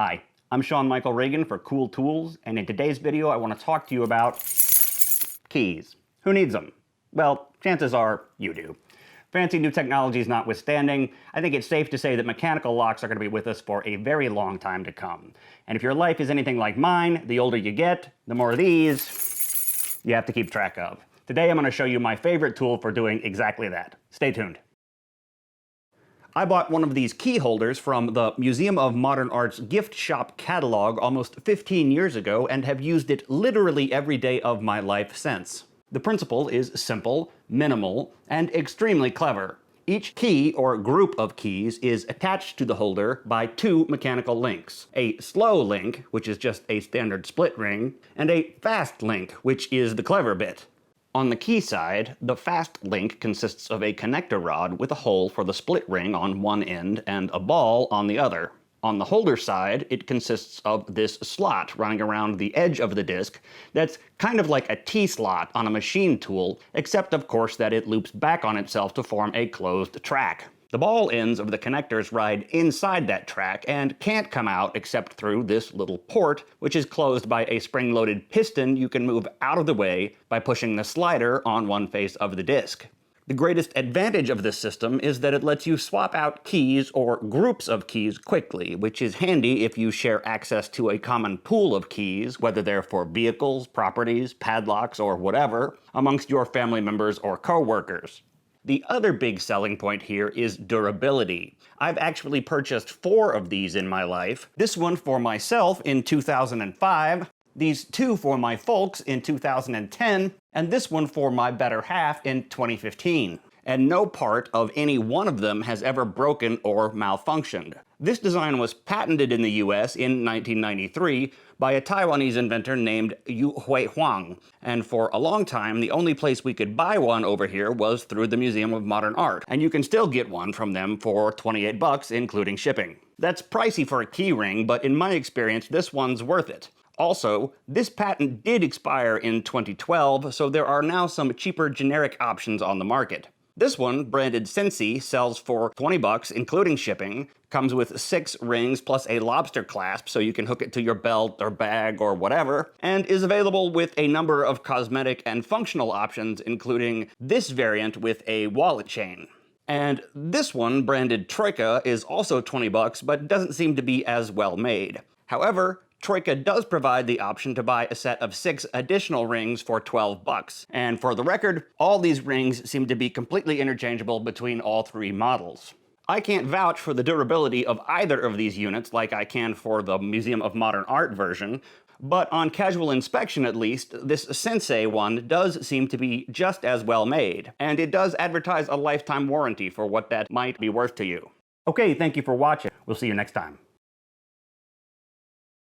Hi, I'm Sean Michael Reagan for Cool Tools, and in today's video I want to talk to you about keys. Who needs them? Well, chances are you do. Fancy new technologies notwithstanding, I think it's safe to say that mechanical locks are going to be with us for a very long time to come. And if your life is anything like mine, the older you get, the more of these you have to keep track of. Today I'm going to show you my favorite tool for doing exactly that. Stay tuned. I bought one of these key holders from the Museum of Modern Art's gift shop catalog almost 15 years ago and have used it literally every day of my life since. The principle is simple, minimal, and extremely clever. Each key or group of keys is attached to the holder by two mechanical links. A slow link, which is just a standard split ring, and a fast link, which is the clever bit. On the key side, the fast link consists of a connector rod with a hole for the split ring on one end and a ball on the other. On the holder side, it consists of this slot running around the edge of the disc that's kind of like a T-slot on a machine tool, except of course that it loops back on itself to form a closed track. The ball ends of the connectors ride inside that track and can't come out except through this little port, which is closed by a spring-loaded piston you can move out of the way by pushing the slider on one face of the disc. The greatest advantage of this system is that it lets you swap out keys or groups of keys quickly, which is handy if you share access to a common pool of keys, whether they're for vehicles, properties, padlocks, or whatever, amongst your family members or co-workers. The other big selling point here is durability. I've actually purchased 4 of these in my life. This one for myself in 2005, these 2 for my folks in 2010, and this one for my better half in 2015. And no part of any one of them has ever broken or malfunctioned. This design was patented in the US in 1993 by a Taiwanese inventor named Yu Hui Huang, and for a long time the only place we could buy one over here was through the Museum of Modern Art, and you can still get one from them for 28 bucks including shipping. That's pricey for a key ring, but in my experience this one's worth it. Also, this patent did expire in 2012, so there are now some cheaper generic options on the market. This one, branded Sensi, sells for 20 bucks, including shipping, comes with 6 rings plus a lobster clasp so you can hook it to your belt or bag or whatever, and is available with a number of cosmetic and functional options, including this variant with a wallet chain. And this one, branded Troika, is also 20 bucks, but doesn't seem to be as well made. However, Troika does provide the option to buy a set of 6 additional rings for 12 bucks. And for the record, all these rings seem to be completely interchangeable between all 3 models. I can't vouch for the durability of either of these units like I can for the Museum of Modern Art version, but on casual inspection at least, this Sensi one does seem to be just as well made, and it does advertise a lifetime warranty for what that might be worth to you. Okay, thank you for watching. We'll see you next time.